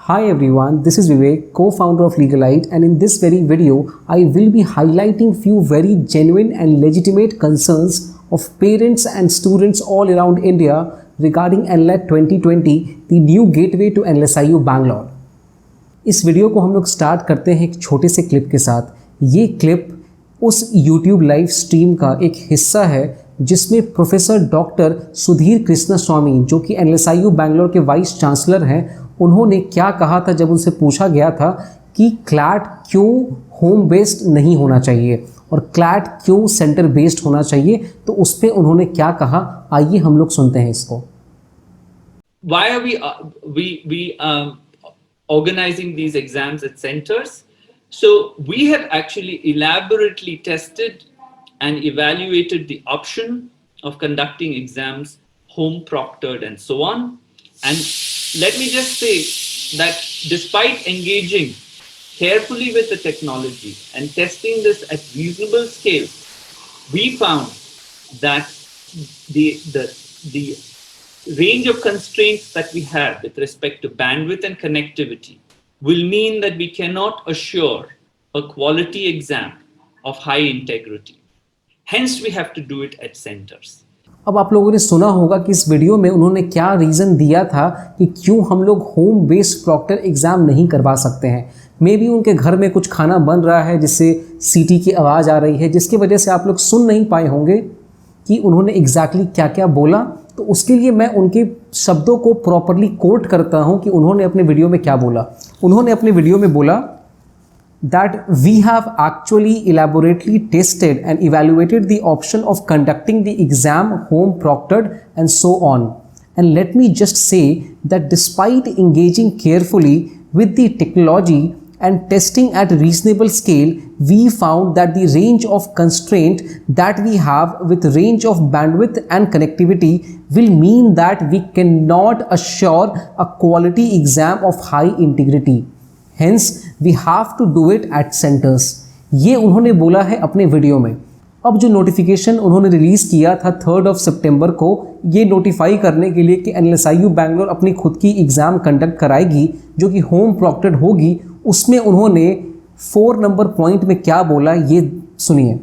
Hi everyone, this is Vivek, co-founder of Legalite, and in this very video, I will be highlighting few very genuine and legitimate concerns of parents and students all around India regarding NLET 2020, the new gateway to NLSIU Bangalore. इस video को हम लोग start करते हैं एक छोटे से clip के साथ। ये क्लिप उस YouTube लाइव स्ट्रीम का एक हिस्सा है जिसमें प्रोफेसर डॉक्टर सुधीर कृष्णस्वामी, जो कि NLSIU बैंगलोर के वाइस चांसलर हैं, उन्होंने क्या कहा था जब उनसे पूछा गया था कि क्लैट क्यों होम बेस्ड नहीं होना चाहिए और क्लैट क्यों सेंटर बेस्ड होना चाहिए, तो उस पर उन्होंने क्या कहा, आइए हम लोग सुनते हैं इसको। Why are we organizing these exams at centers? So we have actually elaborately tested and evaluated the option of conducting exams home proctored and so on. And let me just say that despite engaging carefully with the technology and testing this at reasonable scale, we found that the range of constraints that we have with respect to bandwidth and connectivity will mean that we cannot assure a quality exam of high integrity. Hence, we have to do it at centers. अब आप लोगों ने सुना होगा कि इस video में उन्होंने क्या रीज़न दिया था कि क्यों हम लोग होम बेस्ड प्रॉक्टर एग्ज़ाम नहीं करवा सकते हैं। मे बी उनके घर में कुछ खाना बन रहा है जिससे सीटी की आवाज़ आ रही है, जिसकी वजह से आप लोग सुन नहीं पाए होंगे कि उन्होंने एग्जैक्टली क्या क्या बोला। तो उसके लिए मैं उनके शब्दों को प्रॉपरली कोट करता हूं कि उन्होंने अपने वीडियो में क्या बोला। उन्होंने अपने वीडियो में बोला that we have actually elaborately tested and evaluated the option of conducting the exam home proctored and so on. And let me just say that despite engaging carefully with the technology and testing at reasonable scale, we found that the range of constraint that we have with range of bandwidth and connectivity will mean that we cannot assure a quality exam of high integrity. Hence, we have to do it at centers. ये उन्होंने बोला है अपने video में। अब जो notification उन्होंने release किया था 3 सितंबर को, ये नोटिफाई करने के लिए कि NLSIU बैंगलोर अपनी खुद की एग्ज़ाम कंडक्ट कराएगी जो कि होम प्रॉक्टेड होगी, उसमें उन्होंने 4 नंबर पॉइंट में क्या बोला ये सुनिए।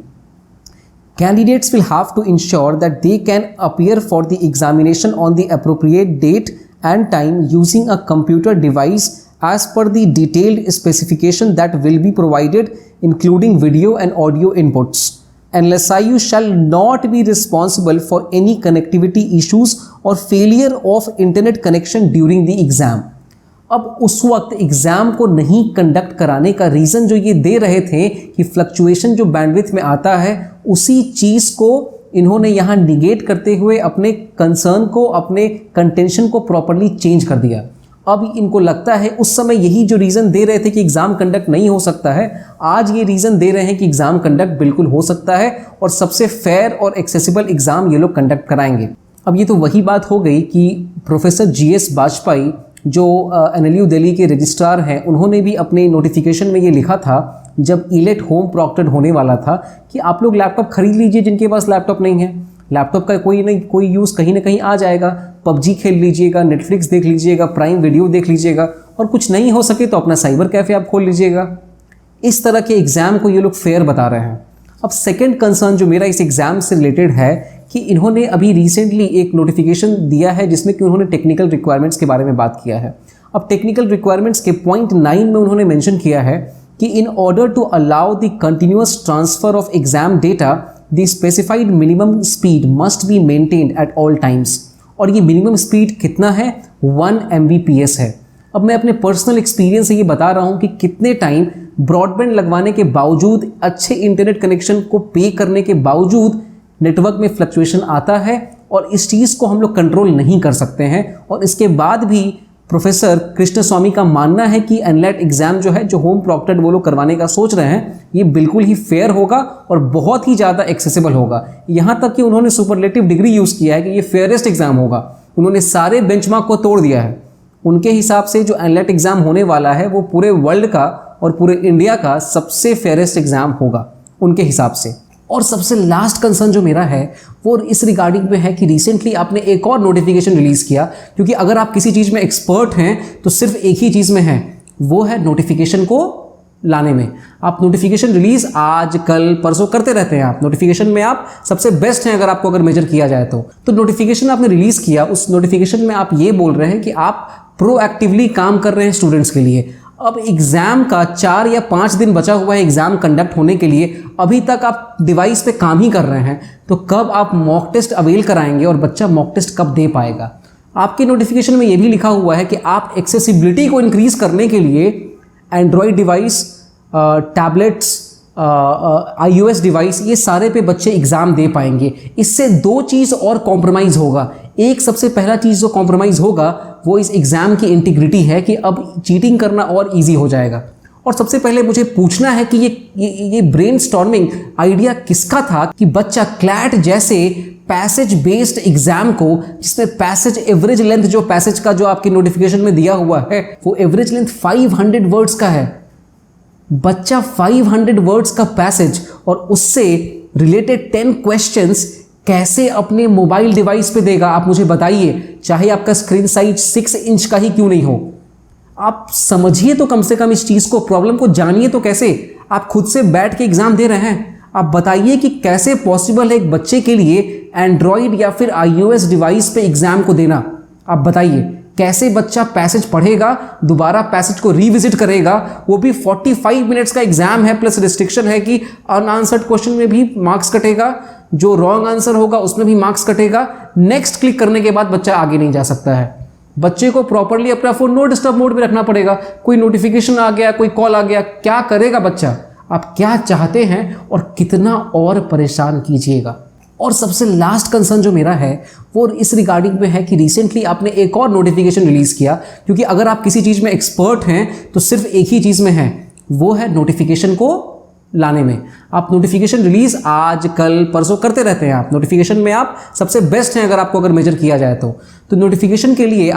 Candidates will have to ensure that they can appear for the examination on the appropriate date and time using a computer device as per the detailed specification that will be provided, including video and audio inputs. NLSIU shall not be responsible for any connectivity issues or failure of internet connection during the exam. अब उस वक्त exam को नहीं conduct कराने का reason जो ये दे रहे थे कि फ्लक्चुएशन जो बैंडविड्थ में आता है, उसी चीज़ को इन्होंने यहाँ निगेट करते हुए अपने कंसर्न को, अपने कंटेंशन को प्रॉपरली चेंज कर दिया। अब इनको लगता है उस समय यही जो रीज़न दे रहे थे कि एग्ज़ाम कंडक्ट नहीं हो सकता है, आज ये रीज़न दे रहे हैं कि एग्ज़ाम कंडक्ट बिल्कुल हो सकता है और सबसे फेयर और एक्सेसिबल एग्ज़ाम ये लोग कंडक्ट कराएंगे। अब ये तो वही बात हो गई कि प्रोफेसर GS बाजपेयी जो NLU दिल्ली के रजिस्ट्रार हैं, उन्होंने भी अपने नोटिफिकेशन में ये लिखा था जब इलेट होम प्रॉक्टेड होने वाला था कि आप लोग लैपटॉप खरीद लीजिए जिनके पास लैपटॉप नहीं है। लैपटॉप का कोई यूज़ कहीं ना कहीं आ जाएगा। PUBG खेल लीजिएगा, नेटफ्लिक्स देख लीजिएगा, प्राइम वीडियो देख लीजिएगा, और कुछ नहीं हो सके तो अपना साइबर कैफ़े आप खोल लीजिएगा। इस तरह के एग्ज़ाम को ये लोग फेयर बता रहे हैं। अब सेकंड कंसर्न जो मेरा इस एग्ज़ाम से रिलेटेड है कि इन्होंने अभी रिसेंटली एक नोटिफिकेशन दिया है जिसमें कि उन्होंने टेक्निकल रिक्वायरमेंट्स के बारे में बात किया है। अब टेक्निकल रिक्वायरमेंट्स के पॉइंट 9 में उन्होंने मेंशन किया है कि in order to allow the continuous transfer of exam data the specified minimum speed must be maintained at all times. और ये मिनिमम स्पीड कितना है? 1 Mbps है। अब मैं अपने पर्सनल एक्सपीरियंस से ये बता रहा हूँ कि कितने टाइम ब्रॉडबैंड लगवाने के बावजूद, अच्छे इंटरनेट कनेक्शन को पे करने के बावजूद नेटवर्क में फ्लक्चुएशन आता है और इस चीज़ को हम लोग कंट्रोल नहीं कर सकते हैं। और इसके बाद भी प्रोफेसर कृष्णस्वामी का मानना है कि NLET एग्ज़ाम जो है, जो होम प्रॉक्टेड वो लोग करवाने का सोच रहे हैं, ये बिल्कुल ही फेयर होगा और बहुत ही ज़्यादा एक्सेसिबल होगा। यहाँ तक कि उन्होंने सुपरलेटिव डिग्री यूज़ किया है कि ये फेयरेस्ट एग्ज़ाम होगा। उन्होंने सारे बेंचमार्क को तोड़ दिया है। उनके हिसाब से जो NLET एग्ज़ाम होने वाला है वो पूरे वर्ल्ड का और पूरे इंडिया का सबसे फेयरेस्ट एग्ज़ाम होगा उनके हिसाब से। और सबसे लास्ट कंसर्न जो मेरा है वो इस रिगार्डिंग में है कि रिसेंटली आपने एक और नोटिफिकेशन रिलीज़ किया, क्योंकि अगर आप किसी चीज़ में एक्सपर्ट हैं तो सिर्फ एक ही चीज़ में है, वो है नोटिफिकेशन को लाने में। आप नोटिफिकेशन रिलीज़ आज कल परसों करते रहते हैं, आप नोटिफिकेशन में आप सबसे बेस्ट हैं अगर मेजर किया जाए तो नोटिफिकेशन आपने रिलीज़ किया, उस नोटिफिकेशन में आप ये बोल रहे हैं कि आप प्रोएक्टिवली काम कर रहे हैं स्टूडेंट्स के लिए। अब एग्ज़ाम का 4 या 5 दिन बचा हुआ है एग्ज़ाम कंडक्ट होने के लिए, अभी तक आप डिवाइस पे काम ही कर रहे हैं, तो कब आप मॉक टेस्ट अवेल कराएंगे और बच्चा मॉक टेस्ट कब दे पाएगा? आपके नोटिफिकेशन में ये भी लिखा हुआ है कि आप एक्सेसिबिलिटी को इंक्रीज़ करने के लिए Android device, tablets, iOS device, ये सारे पे बच्चे एग्ज़ाम दे पाएंगे। इससे 2 चीज़ और कॉम्प्रोमाइज़ होगा। एक सबसे पहला चीज़ जो कॉम्प्रोमाइज़ होगा वो इस एग्ज़ाम की इंटीग्रिटी है कि अब चीटिंग करना और इजी हो जाएगा। और सबसे पहले मुझे पूछना है कि ये ब्रेनस्टॉर्मिंग आइडिया किसका था कि बच्चा क्लैट जैसे पैसेज बेस्ड एग्जाम को, जिसमें पैसेज एवरेज लेंथ, जो पैसेज का जो आपकी नोटिफिकेशन में दिया हुआ है वो एवरेज लेंथ 500 वर्ड्स का है। बच्चा 500 वर्ड्स का पैसेज और उससे रिलेटेड 10 क्वेश्चंस कैसे अपने मोबाइल डिवाइस पे देगा? आप मुझे बताइए, चाहे आपका स्क्रीन साइज 6 इंच का ही क्यों नहीं हो। आप समझिए तो कम से कम इस चीज़ को, प्रॉब्लम को जानिए तो कैसे। आप खुद से बैठ के एग्ज़ाम दे रहे हैं, आप बताइए कि कैसे पॉसिबल है एक बच्चे के लिए एंड्रॉयड या फिर iOS डिवाइस पे एग्ज़ाम को देना। आप बताइए कैसे बच्चा पैसेज पढ़ेगा, दोबारा पैसेज को रिविजिट करेगा, वो भी 45 मिनट्स का एग्जाम है, प्लस रिस्ट्रिक्शन है कि अनआंसर्ड क्वेश्चन में भी मार्क्स कटेगा, जो रॉन्ग आंसर होगा उसमें भी मार्क्स कटेगा। नेक्स्ट क्लिक करने के बाद बच्चा आगे नहीं जा सकता है। बच्चे को प्रॉपरली अपना फोन नो डिस्टर्ब मोड में रखना पड़ेगा। कोई नोटिफिकेशन आ गया, कोई कॉल आ गया, क्या करेगा बच्चा? आप क्या चाहते हैं और कितना और परेशान कीजिएगा। और सबसे लास्ट कंसर्न जो मेरा है वो इस रिगार्डिंग में है कि रिसेंटली आपने एक और नोटिफिकेशन रिलीज़ किया, क्योंकि अगर आप किसी चीज़ में एक्सपर्ट हैं तो सिर्फ एक ही चीज़ में है, वो है नोटिफिकेशन को लाने में। आप नोटिफिकेशन रिलीज़ आज कल परसों करते रहते हैं, आप नोटिफिकेशन में आप सबसे बेस्ट हैं अगर मेजर किया जाए तो नोटिफिकेशन के लिए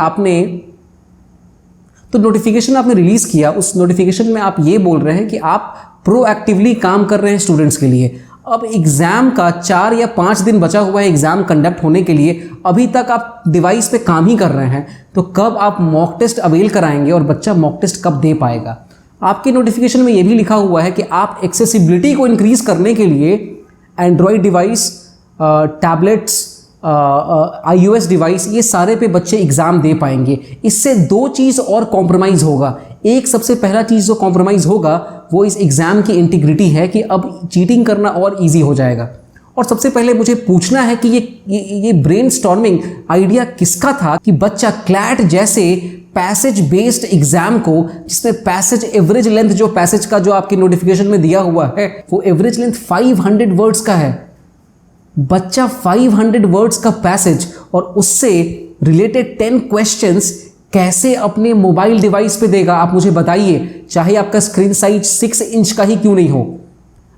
नोटिफिकेशन आपने रिलीज़ किया, उस नोटिफिकेशन में आप ये बोल रहे हैं कि आप प्रोएक्टिवली काम कर रहे हैं स्टूडेंट्स के लिए। अब एग्ज़ाम का 4 या 5 दिन बचा हुआ है एग्ज़ाम कंडक्ट होने के लिए, अभी तक आप डिवाइस पे काम ही कर रहे हैं, तो कब आप मॉक टेस्ट अवेल कराएंगे और बच्चा मॉक टेस्ट कब दे पाएगा? आपके नोटिफिकेशन में ये भी लिखा हुआ है कि आप एक्सेसिबिलिटी को इंक्रीज़ करने के लिए Android device, tablets, iOS device, ये सारे पे बच्चे एग्ज़ाम दे पाएंगे। इससे 2 चीज़ और कॉम्प्रोमाइज़ होगा। एक सबसे पहला चीज़ जो कॉम्प्रोमाइज़ होगा वो इस एग्ज़ाम की इंटीग्रिटी है कि अब चीटिंग करना और इजी हो जाएगा। और सबसे पहले मुझे पूछना है कि ये ब्रेनस्टॉर्मिंग आइडिया किसका था कि बच्चा क्लैट जैसे पैसेज बेस्ड एग्जाम को, जिसमें पैसेज एवरेज लेंथ, जो पैसेज का जो आपकी नोटिफिकेशन में दिया हुआ है वो एवरेज लेंथ 500 वर्ड्स का है। बच्चा 500 वर्ड्स का पैसेज और उससे रिलेटेड 10 क्वेश्चंस कैसे अपने मोबाइल डिवाइस पे देगा? आप मुझे बताइए, चाहे आपका स्क्रीन साइज 6 इंच का ही क्यों नहीं हो।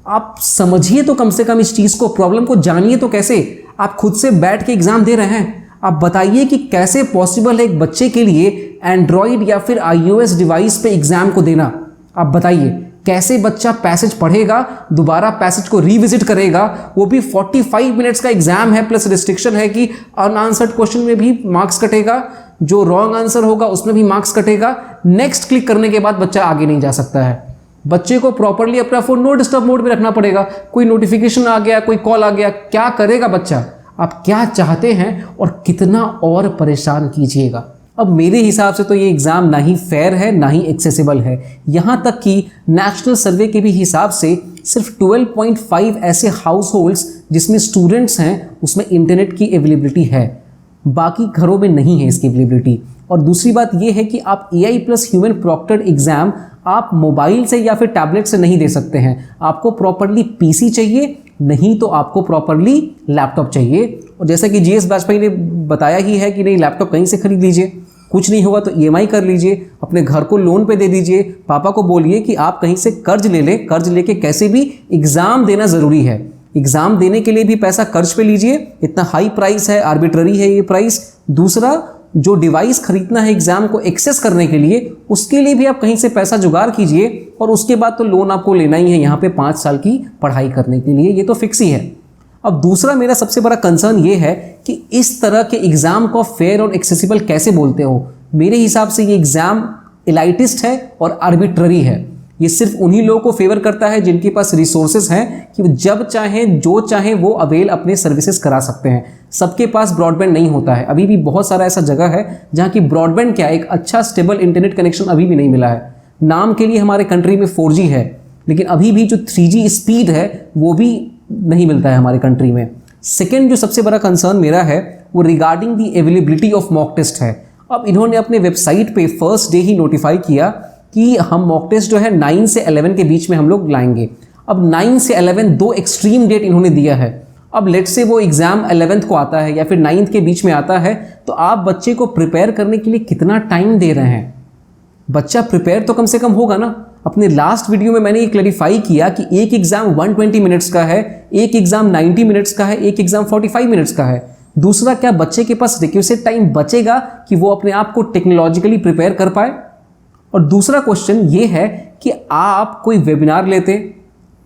आप समझिए तो कम से कम इस चीज़ को, प्रॉब्लम को जानिए तो कैसे। आप खुद से बैठ के एग्ज़ाम दे रहे हैं, आप बताइए कि कैसे पॉसिबल है एक बच्चे के लिए एंड्रॉयड या फिर iOS डिवाइस पे एग्ज़ाम को देना। आप बताइए कैसे बच्चा पैसेज पढ़ेगा, दोबारा पैसेज को रिविजिट करेगा, वो भी 45 मिनट्स का एग्जाम है, प्लस रिस्ट्रिक्शन है कि अनआंसर्ड क्वेश्चन में भी मार्क्स कटेगा, जो रॉन्ग आंसर होगा उसमें भी मार्क्स कटेगा। नेक्स्ट क्लिक करने के बाद बच्चा आगे नहीं जा सकता है। बच्चे को प्रॉपरली अपना फोन नो डिस्टर्ब मोड में रखना पड़ेगा। कोई नोटिफिकेशन आ गया, कोई कॉल आ गया, क्या करेगा बच्चा? आप क्या चाहते हैं और कितना और परेशान कीजिएगा। अब मेरे हिसाब से तो ये एग्ज़ाम ना ही फेयर है ना ही एक्सेसिबल है। यहाँ तक कि नेशनल सर्वे के भी हिसाब से सिर्फ 12.5 ऐसे हाउस होल्ड्स जिसमें स्टूडेंट्स हैं उसमें इंटरनेट की अवेलेबिलिटी है, बाकी घरों में नहीं है इसकी अवेलेबिलिटी। और दूसरी बात ये है कि आप AI plus human proctored exam आप मोबाइल से या फिर टैबलेट से नहीं दे सकते हैं। आपको प्रॉपरली PC चाहिए, नहीं तो आपको प्रॉपरली लैपटॉप चाहिए। और जैसा कि GS वाजपेयी ने बताया ही है कि नहीं, लैपटॉप कहीं से खरीद लीजिए, कुछ नहीं होगा तो EMI कर लीजिए, अपने घर को लोन पे दे दीजिए, पापा को बोलिए कि आप कहीं से कर्ज ले लें, कर्ज लेके कैसे भी एग्ज़ाम देना ज़रूरी है। एग्ज़ाम देने के लिए भी पैसा कर्ज पे लीजिए, इतना हाई प्राइस है, आर्बिट्ररी है ये प्राइस। दूसरा, जो डिवाइस खरीदना है एग्जाम को एक्सेस करने के लिए, उसके लिए भी आप कहीं से पैसा जुगाड़ कीजिए और उसके बाद तो लोन आपको लेना ही है यहाँ पे 5 साल की पढ़ाई करने के लिए, ये तो फिक्स ही है। अब दूसरा मेरा सबसे बड़ा कंसर्न ये है कि इस तरह के एग्जाम को फेयर और एक्सेसिबल कैसे बोलते हो। मेरे हिसाब से ये एग्जाम एलाइटिस्ट है और आर्बिट्ररी है। ये सिर्फ उन्हीं लोगों को फेवर करता है जिनके पास रिसोर्सेज हैं कि जब चाहें जो चाहें वो अवेल अपने सर्विसेज करा सकते हैं। सबके पास ब्रॉडबैंड नहीं होता है, अभी भी बहुत सारा ऐसा जगह है जहाँ की ब्रॉडबैंड क्या, एक अच्छा स्टेबल इंटरनेट कनेक्शन अभी भी नहीं मिला है। नाम के लिए हमारे कंट्री में 4G है, लेकिन अभी भी जो 3G स्पीड है वो भी नहीं मिलता है हमारे कंट्री में। सेकेंड जो सबसे बड़ा कंसर्न मेरा है वो regarding the availability of mock test है। अब इन्होंने अपने वेबसाइट पे फर्स्ट डे ही नोटिफाई किया कि हम मॉक टेस्ट जो है 9 से 11 के बीच में हम लोग लाएंगे। अब 9 से 11 दो एक्सट्रीम डेट इन्होंने दिया है। अब लेट से वो एग्जाम 11th को आता है या फिर 9th के बीच में आता है, तो आप बच्चे को प्रिपेयर करने के लिए कितना टाइम दे रहे हैं? बच्चा प्रिपेयर तो कम से कम होगा ना। अपने लास्ट वीडियो में मैंने ये क्लैरिफाई किया कि एक एग्जाम 120 मिनट्स का है, एक एग्जाम 90 मिनट्स का है, एक एग्जाम 45 मिनट्स का है। दूसरा, क्या बच्चे के पास रिक्विजिट टाइम बचेगा कि वो अपने आप को टेक्नोलॉजिकली प्रिपेयर कर पाए? और दूसरा क्वेश्चन ये है कि आप कोई वेबिनार लेते,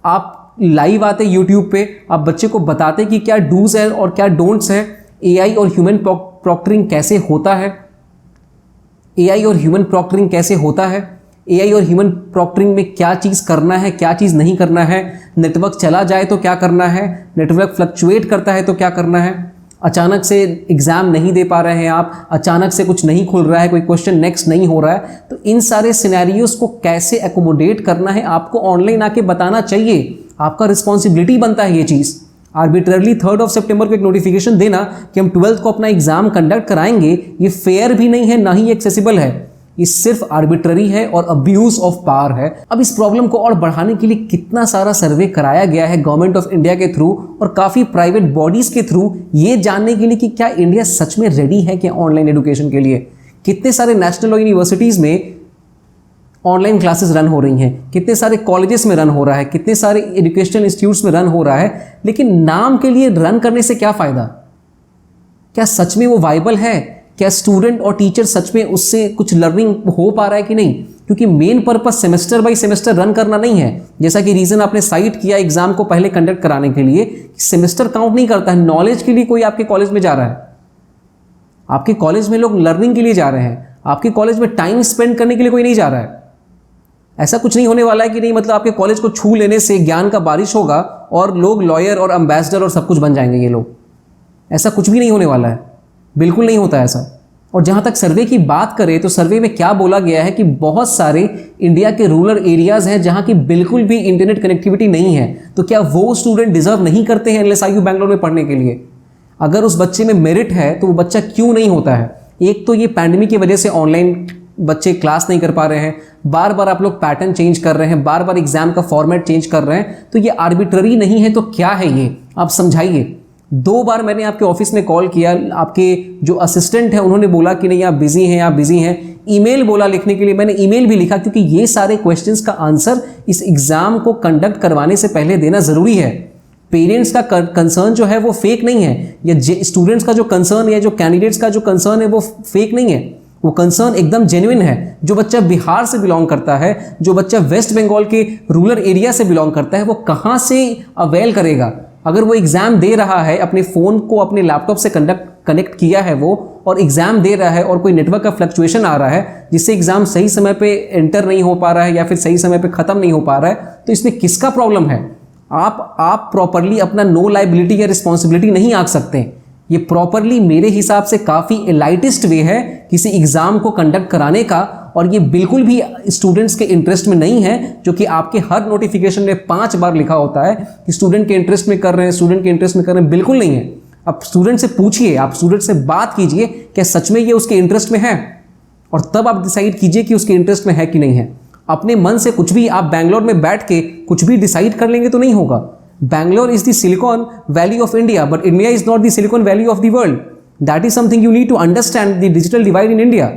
आप लाइव आते यूट्यूब पे, आप बच्चे को बताते कि क्या डूज है और क्या डोंट्स है, एआई और ह्यूमन प्रॉक्टरिंग कैसे होता है, एआई और ह्यूमन प्रॉक्टरिंग कैसे होता है, एआई और ह्यूमन प्रॉक्टरिंग में क्या चीज़ करना है, क्या चीज़ नहीं करना है, नेटवर्क चला जाए तो क्या करना है, नेटवर्क फ्लक्चुएट करता है तो क्या करना है, अचानक से एग्ज़ाम नहीं दे पा रहे हैं आप, अचानक से कुछ नहीं खुल रहा है, कोई क्वेश्चन नेक्स्ट नहीं हो रहा है, तो इन सारे सिनेरियोस को कैसे एकोमोडेट करना है आपको ऑनलाइन आके बताना चाहिए। आपका रिस्पॉन्सिबिलिटी बनता है ये चीज़। आर्बिट्ररली 3 सितंबर को एक नोटिफिकेशन देना कि हम 12th को अपना एग्जाम कंडक्ट कराएंगे, ये फेयर भी नहीं है, ना ही एक्सेसिबल है। ये सिर्फ आर्बिट्ररी है और अब्यूज ऑफ पावर है। अब इस प्रॉब्लम को और बढ़ाने के लिए कितना सारा सर्वे कराया गया है गवर्नमेंट ऑफ इंडिया के थ्रू और काफ़ी प्राइवेट बॉडीज़ के थ्रू, ये जानने के लिए कि क्या इंडिया सच में रेडी है कि ऑनलाइन एजुकेशन के लिए। कितने सारे नेशनल यूनिवर्सिटीज़ में ऑनलाइन क्लासेस रन हो रही हैं, कितने सारे कॉलेजेस में रन हो रहा है, कितने सारे एजुकेशनल इंस्टीट्यूट्स में रन हो रहा है, लेकिन नाम के लिए रन करने से क्या फ़ायदा? क्या सच में वो वाइबल है? क्या स्टूडेंट और टीचर सच में उससे कुछ लर्निंग हो पा रहा है कि नहीं? क्योंकि main purpose semester by semester run करना नहीं है, जैसा कि रीज़न आपने साइट किया एग्जाम को पहले कंडक्ट कराने के लिए। सेमेस्टर काउंट नहीं करता है। नॉलेज के लिए कोई आपके कॉलेज में जा रहा है, आपके कॉलेज में लोग लर्निंग के लिए जा रहे हैं, आपके कॉलेज में टाइम स्पेंड करने के लिए कोई नहीं जा रहा है। ऐसा कुछ नहीं होने वाला है कि नहीं मतलब आपके कॉलेज को छू लेने से ज्ञान का बारिश होगा और लोग लॉयर और एम्बेसडर और सब कुछ बन जाएंगे ये लोग। ऐसा कुछ भी नहीं होने वाला है, बिल्कुल नहीं होता ऐसा। और जहाँ तक सर्वे की बात करें तो सर्वे में क्या बोला गया है कि बहुत सारे इंडिया के रूरल एरियाज़ हैं जहाँ की बिल्कुल भी इंटरनेट कनेक्टिविटी नहीं है। तो क्या वो स्टूडेंट डिजर्व नहीं करते हैं LSIU बैंगलोर में पढ़ने के लिए? अगर उस बच्चे में मेरिट है तो वो बच्चा क्यों नहीं होता है? एक तो ये पैंडमिक की वजह से ऑनलाइन बच्चे क्लास नहीं कर पा रहे हैं, बार बार आप लोग पैटर्न चेंज कर रहे हैं, बार बार एग्जाम का फॉर्मेट चेंज कर रहे हैं, तो ये आर्बिट्ररी नहीं है तो क्या है ये? आप समझाइए। 2 बार मैंने आपके ऑफिस में कॉल किया, आपके जो असिस्टेंट है उन्होंने बोला कि नहीं आप बिजी हैं, आप बिजी हैं। ईमेल बोला लिखने के लिए, मैंने ईमेल भी लिखा क्योंकि ये सारे क्वेश्चंस का आंसर इस एग्जाम को कंडक्ट करवाने से पहले देना जरूरी है। पेरेंट्स का कंसर्न जो है वो फेक नहीं है, या स्टूडेंट्स का जो कंसर्न है, जो कैंडिडेट्स का जो कंसर्न है वो फेक नहीं है, वो कंसर्न एकदम जेन्युइन है। जो बच्चा बिहार से बिलोंग करता है, जो बच्चा वेस्ट बंगाल के रूरल एरिया से बिलोंग करता है, वो कहाँ से अवेल करेगा? अगर वो एग्ज़ाम दे रहा है, अपने फ़ोन को अपने लैपटॉप से कनेक्ट किया है वो और एग्ज़ाम दे रहा है और कोई नेटवर्क का फ्लक्चुएशन आ रहा है जिससे एग्ज़ाम सही समय पे एंटर नहीं हो पा रहा है या फिर सही समय पे ख़त्म नहीं हो पा रहा है, तो इसमें किसका प्रॉब्लम है? आप प्रॉपरली अपना नो लाइबिलिटी या रिस्पॉन्सिबिलिटी नहीं आंक सकते। ये प्रॉपरली मेरे हिसाब से काफ़ी एलाइटिस्ट वे है किसी एग्ज़ाम को कंडक्ट कराने का, और ये बिल्कुल भी स्टूडेंट्स के इंटरेस्ट में नहीं है, जो कि आपके हर नोटिफिकेशन में 5 बार लिखा होता है कि स्टूडेंट के इंटरेस्ट में कर रहे हैं, स्टूडेंट के इंटरेस्ट में कर रहे हैं। बिल्कुल नहीं है। आप स्टूडेंट से पूछिए, आप स्टूडेंट से बात कीजिए, क्या सच में ये उसके इंटरेस्ट में है, और तब आप डिसाइड कीजिए कि उसके इंटरेस्ट में है कि नहीं है। अपने मन से कुछ भी आप बैंगलोर में बैठ के कुछ भी डिसाइड कर लेंगे तो नहीं होगा। Bangalore is the Silicon Valley of India, but India is not the Silicon Valley of the world. That is something you need to understand, the digital divide in India.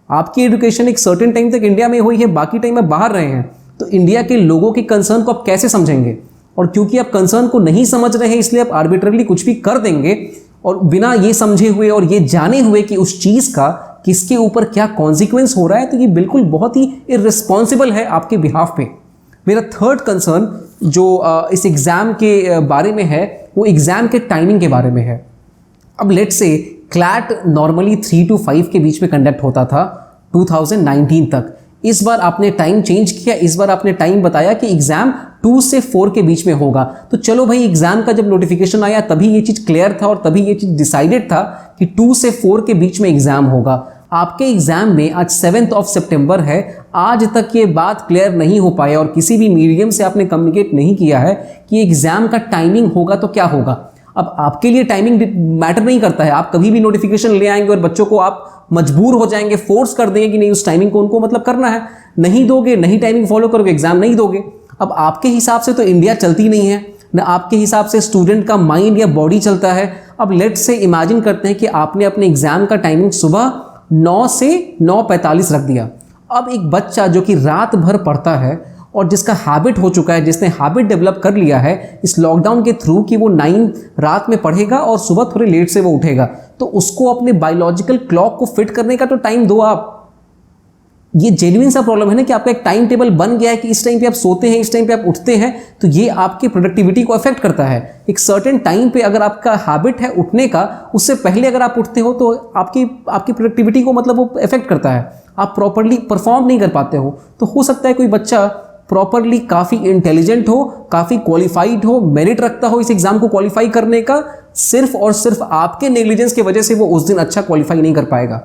आपकी एजुकेशन एक certain time तक India में हुई है, बाकी time में बाहर रहे हैं, तो इंडिया के लोगों के कंसर्न को आप कैसे समझेंगे? और क्योंकि आप कंसर्न को नहीं समझ रहे हैं इसलिए आप आर्बिट्ररली कुछ भी कर देंगे और बिना ये समझे हुए और ये जाने हुए कि उस चीज़ का किसके ऊपर क्या कॉन्सिक्वेंस हो रहा है, तो ये बिल्कुल बहुत ही इर्रिस्पॉन्सिबल है आपके बिहाफ पे। मेरा थर्ड कंसर्न जो इस एग्ज़ाम के बारे में है वो एग्ज़ाम के टाइमिंग के बारे में है। अब let's say CLAT normally 3 to 5 के बीच में कंडक्ट होता था 2019 तक। इस बार आपने टाइम चेंज किया, इस बार आपने टाइम बताया कि एग्ज़ाम 2 से 4 के बीच में होगा। तो चलो भाई, एग्ज़ाम का जब नोटिफिकेशन आया तभी ये चीज़ क्लियर था और तभी ये चीज़ डिसाइडेड था कि 2 से 4 के बीच में एग्ज़ाम होगा। आपके एग्ज़ाम में आज 7 सितंबर है, आज तक ये बात क्लियर नहीं हो पाया और किसी भी मीडियम से आपने कम्युनिकेट नहीं किया है कि एग्ज़ाम का टाइमिंग होगा तो क्या होगा। अब आपके लिए टाइमिंग मैटर नहीं करता है, आप कभी भी नोटिफिकेशन ले आएंगे और बच्चों को आप मजबूर हो जाएंगे, फोर्स कर देंगे कि नहीं उस टाइमिंग को उनको मतलब करना है, नहीं दोगे, नहीं टाइमिंग फॉलो करोगे, एग्जाम नहीं दोगे। अब आपके हिसाब से तो इंडिया चलती नहीं है, न आपके हिसाब से स्टूडेंट का माइंड या बॉडी चलता है। अब लेट से इमेजिन करते हैं कि आपने अपने एग्जाम का टाइमिंग सुबह 9 से 9:45 रख दिया। अब एक बच्चा जो कि रात भर पढ़ता है और जिसका हैबिट हो चुका है, जिसने हैबिट डेवलप कर लिया है इस लॉकडाउन के थ्रू कि वो 9 रात में पढ़ेगा और सुबह थोड़े लेट से वो उठेगा, तो उसको अपने बायोलॉजिकल क्लॉक को फिट करने का तो टाइम दो आप। ये जेन्युइन सा प्रॉब्लम है ना कि आपका एक टाइम टेबल बन गया है कि इस टाइम पे आप सोते हैं, इस टाइम पे आप उठते हैं, तो ये आपकी प्रोडक्टिविटी को अफेक्ट करता है। एक सर्टेन टाइम पे अगर आपका हैबिट है उठने का, उससे पहले अगर आप उठते हो तो आपकी प्रोडक्टिविटी को मतलब वो अफेक्ट करता है, आप प्रॉपरली परफॉर्म नहीं कर पाते हो। तो हो सकता है कोई बच्चा प्रॉपरली काफ़ी इंटेलिजेंट हो, काफ़ी क्वालिफाइड हो, मेरिट रखता हो इस एग्ज़ाम को क्वालिफाई करने का, सिर्फ और सिर्फ आपके नेग्लिजेंस की वजह से वो उस दिन अच्छा क्वालिफाई नहीं कर पाएगा,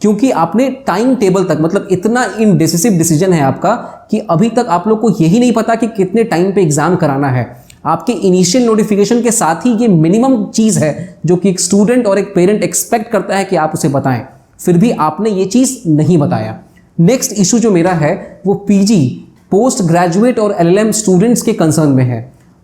क्योंकि आपने टाइम टेबल तक मतलब इतना इनडिसिसिव डिसीजन है आपका कि अभी तक आप लोग को यही नहीं पता कि कितने टाइम पे एग्ज़ाम कराना है। आपके इनिशियल नोटिफिकेशन के साथ ही ये मिनिमम चीज़ है जो कि एक स्टूडेंट और एक पेरेंट एक्सपेक्ट करता है कि आप उसे बताएं, फिर भी आपने ये चीज़ नहीं बताया। नेक्स्ट इशू जो मेरा है वो पीजी, पोस्ट ग्रेजुएट और एलएलएम स्टूडेंट्स के कंसर्न में है।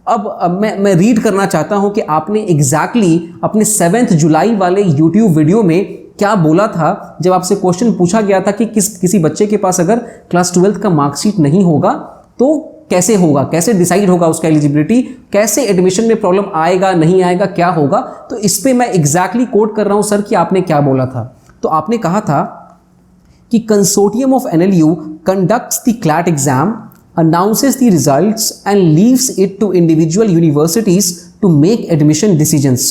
अब मैं रीड करना चाहता हूं कि आपने एग्जैक्टली अपने 7 जुलाई वाले यूट्यूब वीडियो में क्या बोला था जब आपसे क्वेश्चन पूछा गया था कि किसी बच्चे के पास अगर क्लास 12th का मार्कशीट नहीं होगा तो कैसे होगा, कैसे डिसाइड होगा उसका एलिजिबिलिटी, कैसे एडमिशन में प्रॉब्लम आएगा नहीं आएगा, क्या होगा। तो इस पर मैं एग्जैक्टली कोट कर रहा हूं सर कि आपने क्या बोला था। तो आपने कहा था कि consortium of NLU conducts the CLAT exam, announces the results and leaves it to individual universities to make admission decisions.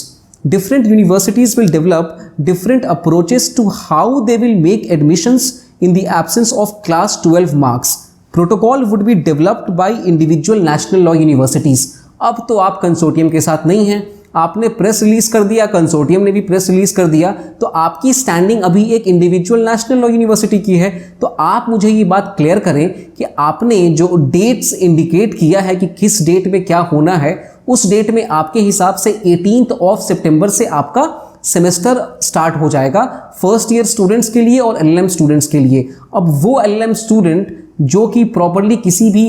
Different universities will develop different approaches to how they will make admissions in the absence of class 12 marks. Protocol would be developed by individual national law universities. अब तो आप consortium के साथ नहीं हैं, आपने press release कर दिया, कंसोर्टियम ने भी प्रेस रिलीज कर दिया, तो आपकी स्टैंडिंग अभी एक इंडिविजुअल नेशनल लॉ यूनिवर्सिटी की है। तो आप मुझे ये बात क्लियर करें कि आपने जो डेट्स इंडिकेट किया है कि किस डेट में क्या होना है, उस डेट में आपके हिसाब से 18 सितंबर से आपका सेमेस्टर स्टार्ट हो जाएगा फर्स्ट ईयर स्टूडेंट्स के लिए और एलएलएम स्टूडेंट्स के लिए। अब वो एलएलएम स्टूडेंट जो कि प्रॉपरली किसी भी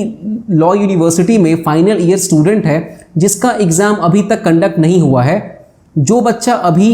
लॉ यूनिवर्सिटी में फाइनल ईयर स्टूडेंट है, जिसका एग्ज़ाम अभी तक कंडक्ट नहीं हुआ है, जो बच्चा अभी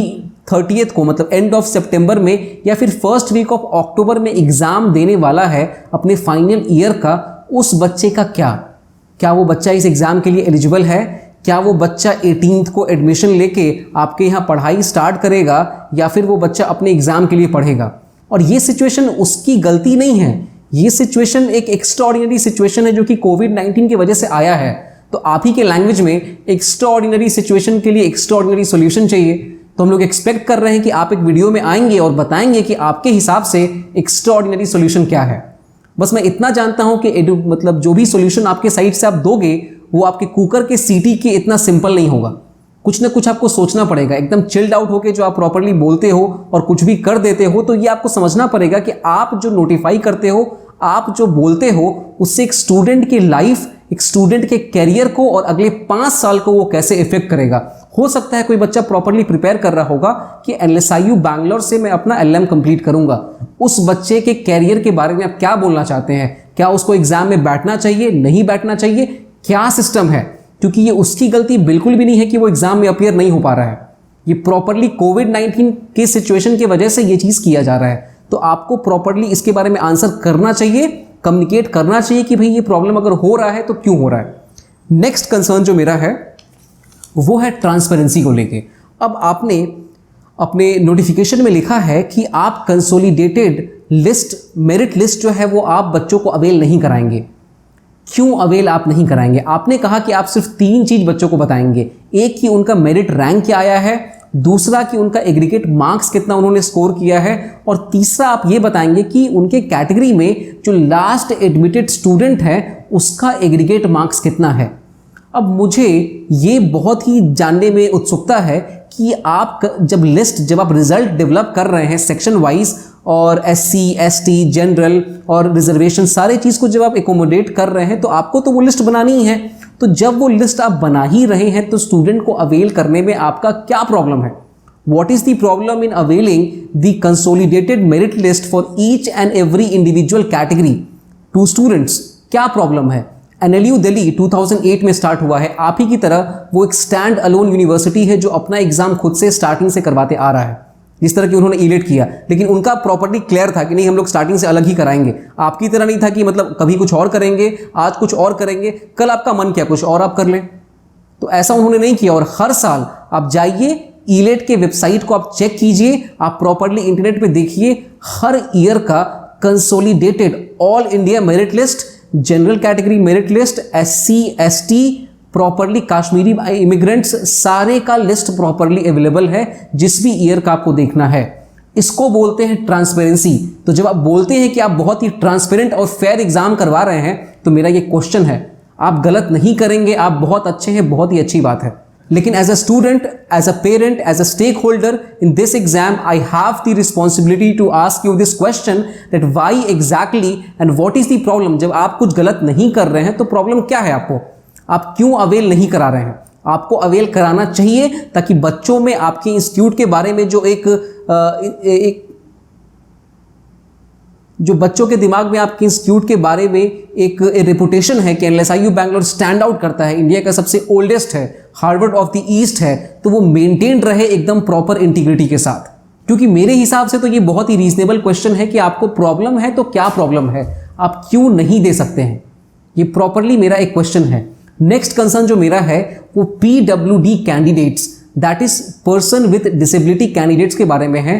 30th को मतलब एंड ऑफ सितंबर में या फिर फर्स्ट वीक ऑफ अक्टूबर में एग्ज़ाम देने वाला है अपने फाइनल ईयर का, उस बच्चे का क्या वो बच्चा इस एग्ज़ाम के लिए एलिजिबल है? क्या वो बच्चा 18th को एडमिशन लेके आपके यहाँ पढ़ाई स्टार्ट करेगा या फिर वो बच्चा अपने एग्ज़ाम के लिए पढ़ेगा? और ये सिचुएशन उसकी गलती नहीं है, ये सिचुएशन एक एक्स्ट्राऑर्डिनरी सिचुएशन है जो कि कोविड-19 की वजह से आया है। तो आप ही के लैंग्वेज में एक्स्ट्राऑर्डिनरी सिचुएशन के लिए एक्स्ट्राऑर्डिनरी सॉल्यूशन चाहिए। तो हम लोग एक्सपेक्ट कर रहे हैं कि आप एक वीडियो में आएंगे और बताएंगे कि आपके हिसाब से एक्स्ट्राऑर्डिनरी सॉल्यूशन क्या है। बस मैं इतना जानता हूं कि मतलब जो भी सॉल्यूशन आपके साइड से आप दोगे वो आपके कुकर के सीटी के इतना सिंपल नहीं होगा, कुछ ना कुछ आपको सोचना पड़ेगा। एकदम चिल्ड आउट होके जो आप प्रॉपरली बोलते हो और कुछ भी कर देते हो, तो ये आपको समझना पड़ेगा कि आप जो नोटिफाई करते हो, आप जो बोलते हो, उससे एक स्टूडेंट की लाइफ, एक स्टूडेंट के कैरियर को और अगले 5 साल को वो कैसे इफेक्ट करेगा। हो सकता है कोई बच्चा प्रॉपरली प्रिपेयर कर रहा होगा कि LSIU बैंगलोर से मैं अपना LM कंप्लीट करूंगा। उस बच्चे के कैरियर के बारे में आप क्या बोलना चाहते हैं? क्या उसको एग्जाम में बैठना चाहिए, नहीं बैठना चाहिए, क्या सिस्टम है? क्योंकि ये उसकी गलती बिल्कुल भी नहीं है कि वो एग्जाम में अपीयर नहीं हो पा रहा है। ये प्रॉपरली कोविड-19 के सिचुएशन की वजह से ये चीज़ किया जा रहा है। तो आपको प्रॉपरली इसके बारे में आंसर करना चाहिए, कम्युनिकेट करना चाहिए कि भाई ये प्रॉब्लम अगर हो रहा है तो क्यों हो रहा है। नेक्स्ट कंसर्न जो मेरा है वो है ट्रांसपेरेंसी को लेके। अब आपने अपने नोटिफिकेशन में लिखा है कि आप कंसोलिडेटेड लिस्ट, मेरिट लिस्ट जो है वो आप बच्चों को अवेल नहीं कराएंगे। क्यों अवेल आप नहीं कराएंगे? आपने कहा कि आप सिर्फ 3 चीज बच्चों को बताएंगे। एक कि उनका मेरिट रैंक क्या आया है, दूसरा कि उनका एग्रीगेट मार्क्स कितना उन्होंने स्कोर किया है, और तीसरा आप ये बताएंगे कि उनके कैटेगरी में जो लास्ट एडमिटेड स्टूडेंट है उसका एग्रीगेट मार्क्स कितना है। अब मुझे ये बहुत ही जानने में उत्सुकता है कि आप जब आप रिजल्ट डेवलप कर रहे हैं सेक्शन वाइज, और SC, ST, जनरल और रिजर्वेशन सारे चीज़ को जब आप एकोमोडेट कर रहे हैं तो आपको तो वो लिस्ट बनानी ही है। तो जब वो लिस्ट आप बना ही रहे हैं तो स्टूडेंट को अवेल करने में आपका क्या प्रॉब्लम है? What is the problem in availing the consolidated merit list for each and every individual category to students? क्या प्रॉब्लम है? NLU दिल्ली 2008 में स्टार्ट हुआ है। आप ही की तरह वो एक स्टैंड अलोन यूनिवर्सिटी है जो अपना एग्जाम खुद से स्टार्टिंग से करवाते आ रहा है, जिस तरह की उन्होंने इलेट किया, लेकिन उनका प्रॉपर्टी क्लियर था कि नहीं हम लोग स्टार्टिंग से अलग ही कराएंगे। आपकी तरह नहीं था कि मतलब कभी कुछ और करेंगे, आज कुछ और करेंगे, कल आपका मन किया कुछ और आप कर लें। तो ऐसा उन्होंने नहीं किया। और हर साल आप जाइए इलेट के वेबसाइट को आप चेक कीजिए, आप प्रॉपर्ली इंटरनेट पे देखिए, हर ईयर का consolidated all India merit list, general category merit list, SC, ST, properly Kashmiri immigrants, सारे का लिस्ट प्रॉपर्ली अवेलेबल है जिस भी ईयर का आपको देखना है। इसको बोलते हैं ट्रांसपेरेंसी। तो जब आप बोलते हैं कि आप बहुत ही ट्रांसपेरेंट और फेयर एग्जाम करवा रहे हैं तो मेरा ये क्वेश्चन है, आप गलत नहीं करेंगे, आप बहुत अच्छे हैं, बहुत ही अच्छी बात है। लेकिन as a student, as a parent, as a stakeholder in this exam, I have the responsibility to ask you this question that why exactly and what is the problem. जब आप कुछ गलत नहीं कर रहे हैं तो प्रॉब्लम क्या है आपको? आप क्यों अवेल नहीं करा रहे हैं? आपको अवेल कराना चाहिए ताकि बच्चों में आपके इंस्टीट्यूट के बारे में जो बच्चों के दिमाग में आपके इंस्टीट्यूट के बारे में एक रेपुटेशन है कि LSIU बैंगलोर स्टैंड आउट करता है, इंडिया का सबसे ओल्डेस्ट है, हार्वर्ड ऑफ द ईस्ट है, तो वो मेंटेन रहे एकदम प्रॉपर इंटीग्रिटी के साथ। क्योंकि मेरे हिसाब से तो ये बहुत ही रीजनेबल क्वेश्चन है कि आपको प्रॉब्लम है तो क्या प्रॉब्लम है, आप क्यों नहीं दे सकते हैं? ये प्रॉपरली मेरा एक क्वेश्चन है। नेक्स्ट कंसर्न जो मेरा है वो PWD candidates, that is person with disability candidates के बारे में है।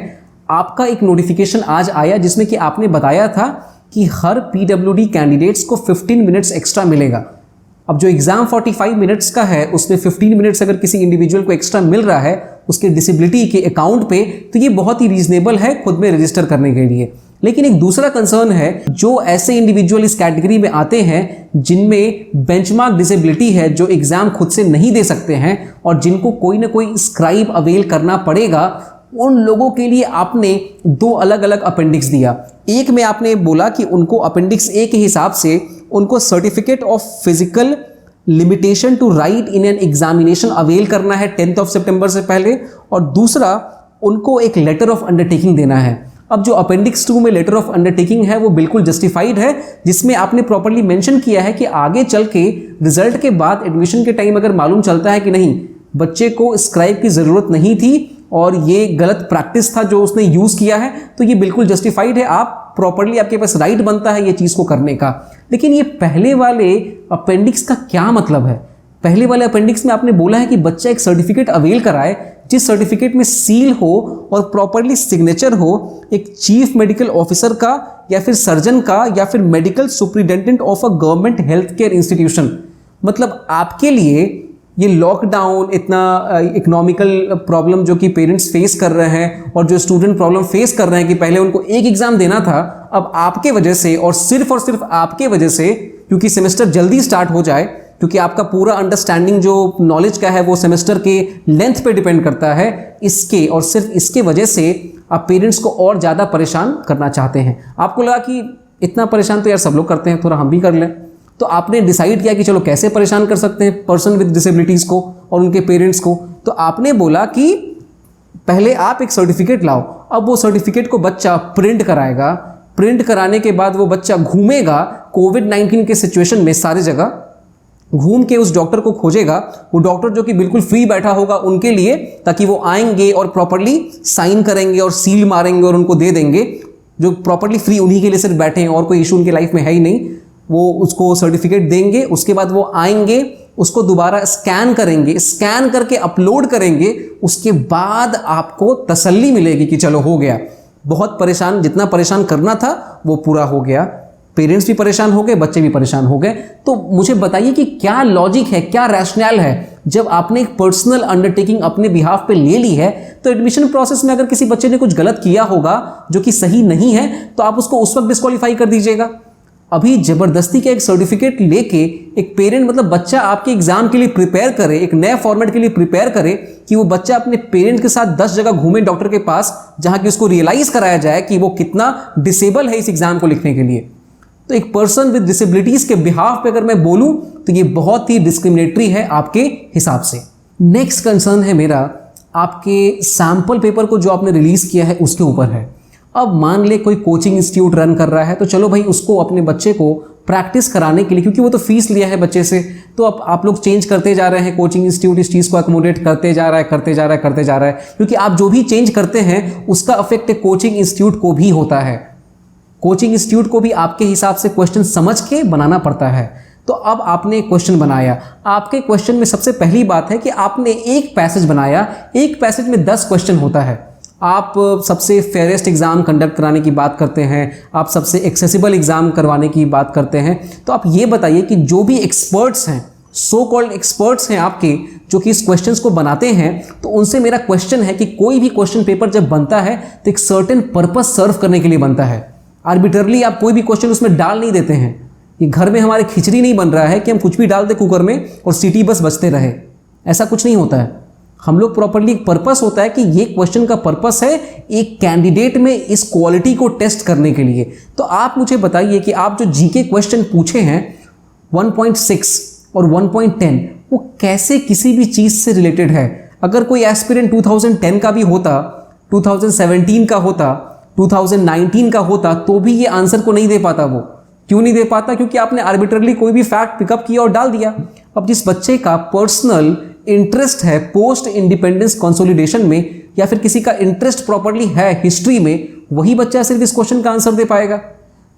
आपका एक नोटिफिकेशन आज आया जिसमें कि आपने बताया था कि हर PWD कैंडिडेट्स को 15 मिनट्स एक्स्ट्रा मिलेगा। अब जो एग्जाम 45 मिनट्स का है उसमें 15 मिनट्स अगर किसी इंडिविजुअल को एक्स्ट्रा मिल रहा है उसके डिसेबिलिटी के अकाउंट पे, तो ये बहुत ही रीजनेबल है खुद में रजिस्टर करने के लिए। लेकिन एक दूसरा कंसर्न है, जो ऐसे इंडिविजुअल इस कैटेगरी में आते हैं जिनमें बेंचमार्क डिसेबिलिटी है, जो एग्जाम खुद से नहीं दे सकते हैं और जिनको कोई ना कोई स्क्राइब अवेल करना पड़ेगा, उन लोगों के लिए आपने 2 अलग अलग अपेंडिक्स दिया। एक में आपने बोला कि उनको अपेंडिक्स A के हिसाब से उनको certificate of physical limitation to write in an examination avail करना है 10 सितंबर से पहले, और दूसरा उनको एक लेटर ऑफ अंडरटेकिंग देना है। अब जो अपेंडिक्स 2 में लेटर ऑफ अंडरटेकिंग है वो बिल्कुल जस्टिफाइड है, जिसमें आपने प्रॉपर्ली मेंशन किया है कि आगे चल के रिजल्ट के बाद एडमिशन के टाइम अगर मालूम चलता है कि नहीं बच्चे को स्क्राइब की ज़रूरत नहीं थी और ये गलत प्रैक्टिस था जो उसने यूज़ किया है, तो ये बिल्कुल जस्टिफाइड है, आप प्रॉपर्ली आपके पास राइट बनता है ये चीज़ को करने का। लेकिन ये पहले वाले अपेंडिक्स का क्या मतलब है? पहले वाले अपेंडिक्स में आपने बोला है कि बच्चा एक सर्टिफिकेट अवेल कराए जिस सर्टिफिकेट में सील हो और प्रॉपर्ली सिग्नेचर हो एक चीफ मेडिकल ऑफिसर का या फिर सर्जन का या फिर medical superintendent of a government health care institution. मतलब आपके लिए ये लॉकडाउन, इतना इकोनॉमिकल प्रॉब्लम जो कि पेरेंट्स फेस कर रहे हैं और जो स्टूडेंट प्रॉब्लम फेस कर रहे हैं कि पहले उनको एक एग्जाम देना था, अब आपके वजह से और सिर्फ आपके वजह से, क्योंकि सेमेस्टर जल्दी स्टार्ट हो जाए, क्योंकि आपका पूरा अंडरस्टैंडिंग जो नॉलेज का है वो सेमेस्टर के लेंथ पे डिपेंड करता है, इसके और सिर्फ इसके वजह से आप पेरेंट्स को और ज़्यादा परेशान करना चाहते हैं। आपको लगा कि इतना परेशान तो यार सब लोग करते हैं, थोड़ा हम भी कर लें, तो आपने डिसाइड किया कि चलो कैसे परेशान कर सकते हैं पर्सन विद डिसेबिलिटीज़ को और उनके पेरेंट्स को। तो आपने बोला कि पहले आप एक सर्टिफिकेट लाओ। अब वो सर्टिफिकेट को बच्चा प्रिंट कराएगा, प्रिंट कराने के बाद वो बच्चा घूमेगा कोविड-19 के सिचुएशन में सारी जगह घूम के उस डॉक्टर को खोजेगा, वो डॉक्टर जो कि बिल्कुल फ्री बैठा होगा उनके लिए, ताकि वो आएंगे और प्रॉपर्ली साइन करेंगे और सील मारेंगे और उनको दे देंगे, जो प्रॉपर्ली फ्री उन्हीं के लिए सिर्फ बैठे हैं और कोई इशू उनके लाइफ में है ही नहीं। वो उसको सर्टिफिकेट देंगे, उसके बाद वो आएंगे उसको दोबारा स्कैन करेंगे, स्कैन करके अपलोड करेंगे, उसके बाद आपको तसल्ली मिलेगी कि चलो हो गया। बहुत परेशान, जितना परेशान करना था वो पूरा हो गया, पेरेंट्स भी परेशान हो गए, बच्चे भी परेशान हो गए। तो मुझे बताइए कि क्या लॉजिक है, क्या रैशनल है, जब आपने एक पर्सनल अंडरटेकिंग अपने बिहाफ पे ले ली है तो एडमिशन प्रोसेस में अगर किसी बच्चे ने कुछ गलत किया होगा जो कि सही नहीं है तो आप उसको उस वक्त डिस्क्वालीफाई कर दीजिएगा। अभी जबरदस्ती का एक सर्टिफिकेट लेके एक पेरेंट, मतलब बच्चा आपके एग्जाम के लिए प्रिपेयर करे, एक नए फॉर्मेट के लिए प्रिपेयर करे कि वो बच्चा अपने पेरेंट के साथ 10 जगह घूमे डॉक्टर के पास, जहां कि उसको रियलाइज कराया जाए कि वो कितना डिसेबल है इस एग्जाम को लिखने के लिए। तो एक पर्सन विद डिसेबिलिटीज के बिहाफ पे अगर मैं बोलूं तो ये बहुत ही डिस्क्रिमिनेटरी है आपके हिसाब से। नेक्स्ट कंसर्न है मेरा आपके सैंपल पेपर को जो आपने रिलीज किया है उसके ऊपर है। अब मान ले कोई कोचिंग इंस्टीट्यूट रन कर रहा है तो चलो भाई उसको अपने बच्चे को प्रैक्टिस कराने के लिए, क्योंकि वो तो फीस लिया है बच्चे से, तो अब आप लोग चेंज करते जा रहे हैं, कोचिंग इंस्टीट्यूट इस चीज़ को अकोमोडेट करते जा रहा है, क्योंकि आप जो भी चेंज करते हैं उसका अफेक्ट एक कोचिंग इंस्टीट्यूट को भी होता है। कोचिंग इंस्टीट्यूट को भी आपके हिसाब से क्वेश्चन समझ के बनाना पड़ता है। तो अब आपने एक क्वेश्चन बनाया, आपके क्वेश्चन में सबसे पहली बात है कि आपने एक पैसेज बनाया, एक पैसेज में 10 क्वेश्चन होता है। आप सबसे फेयरेस्ट एग्जाम कंडक्ट कराने की बात करते हैं, आप सबसे एक्सेसिबल एग्जाम करवाने की बात करते हैं, तो आप ये बताइए कि जो भी एक्सपर्ट्स हैं, सो कॉल्ड एक्सपर्ट्स हैं आपके, जो कि इस क्वेश्चंस को बनाते हैं, तो उनसे मेरा क्वेश्चन है कि कोई भी क्वेश्चन पेपर जब बनता है तो एक सर्टेन पर्पस सर्व करने के लिए बनता है। आर्बिट्ररली आप कोई भी क्वेश्चन उसमें डाल नहीं देते हैं। ये घर में हमारे खिचड़ी नहीं बन रहा है कि हम कुछ भी डाल दें कुकर में और सीटी बस बजते रहे, ऐसा कुछ नहीं होता है। हम लोग प्रॉपर्ली, एक पर्पस होता है कि ये क्वेश्चन का पर्पस है एक कैंडिडेट में इस क्वालिटी को टेस्ट करने के लिए। तो आप मुझे बताइए कि आप जो जीके क्वेश्चन पूछे हैं 1.6 और 1.10 वो कैसे किसी भी चीज़ से रिलेटेड है। अगर कोई एस्पिरेंट 2010 का भी होता, 2017 का होता, 2019 का होता तो भी ये आंसर को नहीं दे पाता। वो क्यों नहीं दे पाता? क्योंकि आपने आर्बिट्ररली कोई भी फैक्ट पिकअप किया और डाल दिया। अब जिस बच्चे का पर्सनल इंटरेस्ट है पोस्ट इंडिपेंडेंस कंसोलिडेशन में, या फिर किसी का इंटरेस्ट प्रॉपर्ली है हिस्ट्री में, वही बच्चा सिर्फ इस क्वेश्चन का आंसर दे पाएगा।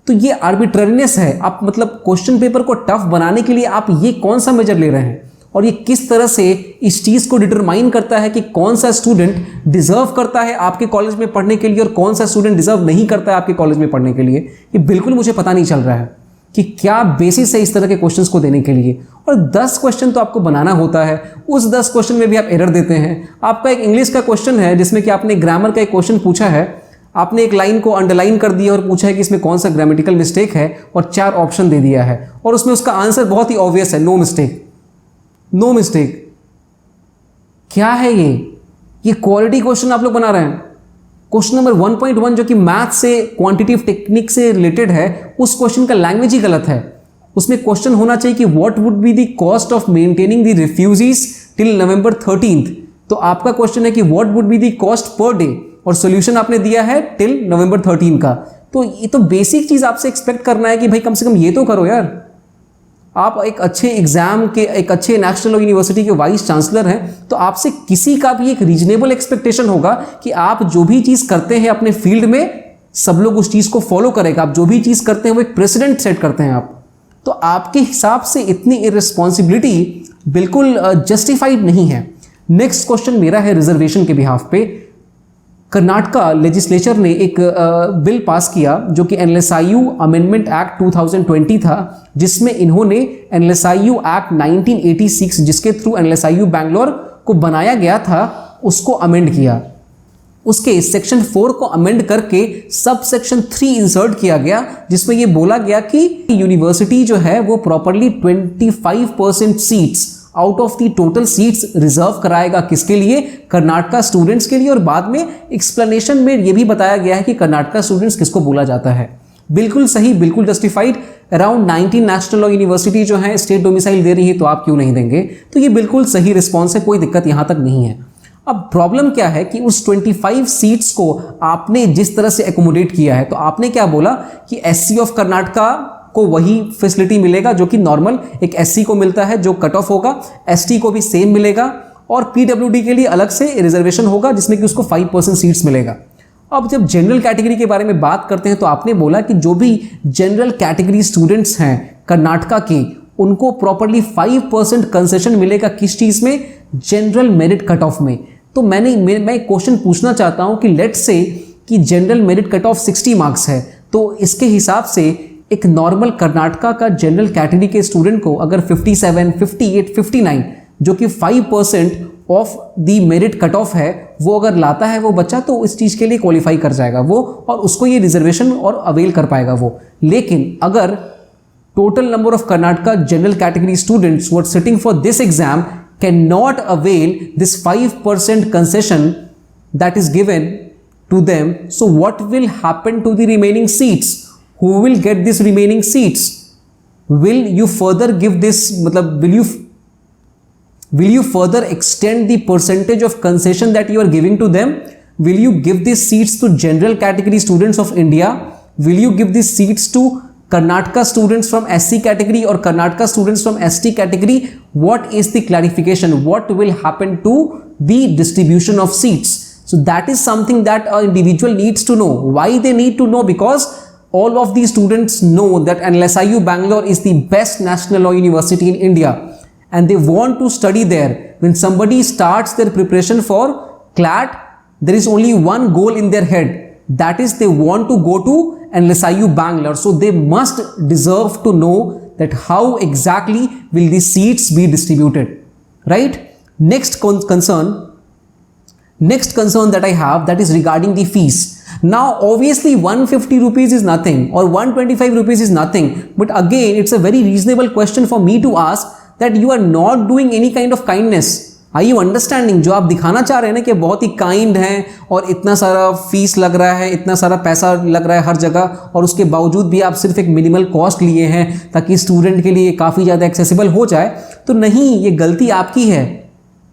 तो ये आर्बिट्ररीनेस है। आप मतलब क्वेश्चन पेपर को टफ बनाने के लिए आप ये कौन सा मेजर ले रहे हैं, और ये किस तरह से इस चीज़ को डिटरमाइन करता है कि कौन सा स्टूडेंट डिजर्व करता है आपके कॉलेज में पढ़ने के लिए और कौन सा स्टूडेंट डिजर्व नहीं करता है आपके कॉलेज में पढ़ने के लिए। ये बिल्कुल मुझे पता नहीं चल रहा है कि क्या बेसिस है इस तरह के क्वेश्चंस को देने के लिए। और 10 क्वेश्चन तो आपको बनाना होता है, उस 10 क्वेश्चन में भी आप एरर देते हैं। आपका एक इंग्लिश का क्वेश्चन है जिसमें कि आपने ग्रामर का एक क्वेश्चन पूछा है, आपने एक लाइन को अंडरलाइन कर दिया और पूछा है कि इसमें कौन सा ग्रामेटिकल मिस्टेक है और 4 ऑप्शन दे दिया है, और उसमें उसका आंसर बहुत ही ऑब्वियस है, नो मिस्टेक, नो मिस्टेक। क्या है ये क्वालिटी क्वेश्चन आप लोग बना रहे हैं। क्वेश्चन नंबर 1.1 जो कि मैथ से, क्वांटिटेटिव टेक्निक से रिलेटेड है, उस क्वेश्चन का लैंग्वेज ही गलत है। उसमें क्वेश्चन होना चाहिए कि what would be the cost of maintaining the refugees till November 13th। तो आपका क्वेश्चन है कि what would be the cost per day, और सोल्यूशन आपने दिया है टिल नवंबर 13 का। तो ये तो बेसिक चीज आपसे एक्सपेक्ट करना है कि भाई कम से कम ये तो करो यार। आप एक अच्छे एग्जाम के, एक अच्छे नेशनल यूनिवर्सिटी के वाइस चांसलर हैं, तो आपसे किसी का भी एक रीजनेबल एक्सपेक्टेशन होगा कि आप जो भी चीज़ करते हैं अपने फील्ड में सब लोग उस चीज़ को फॉलो करेगा। आप जो भी चीज़ करते हैं वो एक प्रेसिडेंट सेट करते हैं आप। तो आपके हिसाब से इतनी इररिस्पॉन्सिबिलिटी बिल्कुल जस्टिफाइड नहीं है। नेक्स्ट क्वेश्चन मेरा है रिजर्वेशन के बिहाफ पे। कर्नाटका लेजिस्लेचर ने एक बिल पास किया जो कि एनएलएसआईयू अमेंडमेंट एक्ट 2020 था, जिसमें इन्होंने एनएलएसआईयू एक्ट 1986 जिसके थ्रू एनएलएसआईयू बैंगलोर को बनाया गया था उसको अमेंड किया। उसके सेक्शन 4 को अमेंड करके सब सेक्शन 3 इंसर्ट किया गया, जिसमें ये बोला गया कि यूनिवर्सिटी जो है वो properly 25% seats out of the total seats reserve कराएगा। किसके लिए? कर्नाटका स्टूडेंट्स के लिए। और बाद में एक्सप्लेनेशन में ये भी बताया गया है कि कर्नाटका स्टूडेंट्स किसको बोला जाता है। बिल्कुल सही, बिल्कुल justified. Around 19 national law university जो है स्टेट डोमिसाइल दे रही है, तो आप क्यों नहीं देंगे? तो ये बिल्कुल सही रिस्पॉन्स है, कोई दिक्कत यहाँ तक नहीं है। अब प्रॉब्लम क्या है कि उस 25 सीट्स को आपने जिस तरह से एकोमोडेट किया है, तो आपने क्या बोला कि एससी ऑफ कर्नाटका को वही फैसिलिटी मिलेगा जो कि नॉर्मल एक एससी को मिलता है जो कट ऑफ होगा, एसटी को भी सेम मिलेगा, और पीडब्ल्यूडी के लिए अलग से रिजर्वेशन होगा जिसमें कि उसको 5% सीट्स मिलेगा। अब जब जनरल कैटेगरी के बारे में बात करते हैं तो आपने बोला कि जो भी जनरल कैटेगरी स्टूडेंट्स हैं कर्नाटका के, उनको प्रॉपरली 5% कंसेशन मिलेगा किस चीज़ में, जनरल मेरिट कट ऑफ में। तो मैं एक क्वेश्चन पूछना चाहता हूं कि लेट्स से कि general merit cut off 60 marks है, तो इसके हिसाब से एक नॉर्मल कर्नाटका का जनरल कैटेगरी के स्टूडेंट को अगर 57, 58, 59 जो कि 5% of the merit cut off है वो अगर लाता है वो बच्चा, तो इस चीज़ के लिए क्वालिफाई कर जाएगा वो और उसको ये रिजर्वेशन और अवेल कर पाएगा वो। लेकिन अगर total number of Karnataka general category students who are sitting for this exam cannot avail this 5% concession that is given to them, so what will happen to the remaining seats? Who will get these remaining seats? Will you further give this, will you further extend the percentage of concession that you are giving to them? Will you give these seats to general category students of India? Will you give these seats to Karnataka students from SC category or Karnataka students from ST category? What is the clarification? What will happen to the distribution of seats? So that is something that an individual needs to know. Why they need to know? Because all of these students know that NLSIU Bangalore is the best national law university in India and they want to study there. When somebody starts their preparation for CLAT, there is only one goal in their head. That is they want to go to NLSIU Bangalore. So they must deserve to know that how exactly will these seats be distributed, right? Next concern that I have, that is regarding the fees. Now obviously 150 rupees is nothing or 125 rupees is nothing, but again it's a very reasonable question for me to ask that you are not doing any kind of kindness. Are you understanding? जो आप दिखाना चाह रहे हैं ना कि बहुत ही kind हैं और इतना सारा फीस लग रहा है, इतना सारा पैसा लग रहा है हर जगह, और उसके बावजूद भी आप सिर्फ एक मिनिमल कॉस्ट लिए हैं ताकि स्टूडेंट के लिए काफ़ी ज़्यादा एक्सेसिबल हो जाए, तो नहीं, ये गलती आपकी है।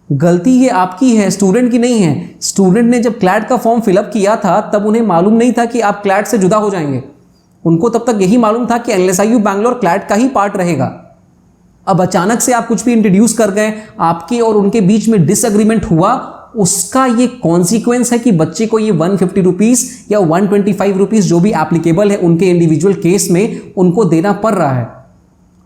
गलती ये आपकी है, स्टूडेंट की नहीं है। स्टूडेंट ने जब क्लैट का फॉर्म फिलअप किया था तब उन्हें मालूम नहीं था कि आप क्लैट से जुदा हो जाएंगे। उनको तब तक यही मालूम था कि NLSIU बैंगलोर क्लैट का ही पार्ट रहेगा। अब अचानक से आप कुछ भी इंट्रोड्यूस कर गए, आपके और उनके बीच में डिसएग्रीमेंट हुआ, उसका ये कॉन्सिक्वेंस है कि बच्चे को ये 150 रुपीज़ या 125 रुपीज़ जो भी एप्लीकेबल है उनके इंडिविजुअल केस में उनको देना पड़ रहा है।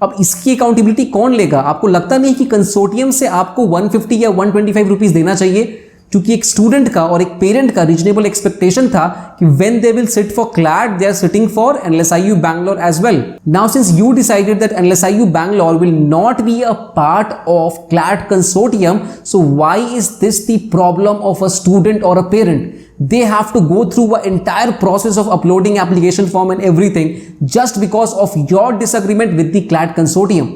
अब इसकी अकाउंटेबिलिटी कौन लेगा? आपको लगता नहीं कि कंसोर्टियम से आपको 150 या 125 रुपीज़ देना चाहिए? क्योंकि एक स्टूडेंट का और एक पेरेंट का रीजनेबल एक्सपेक्टेशन था कि when they will sit for CLAT, they are sitting for NLSIU Bangalore as well. Now since you decided that NLSIU Bangalore will not be a part of CLAT consortium, so why is this the problem of a student or a parent? They have to go through an entire process of uploading application form and everything just because of your disagreement with the CLAT consortium.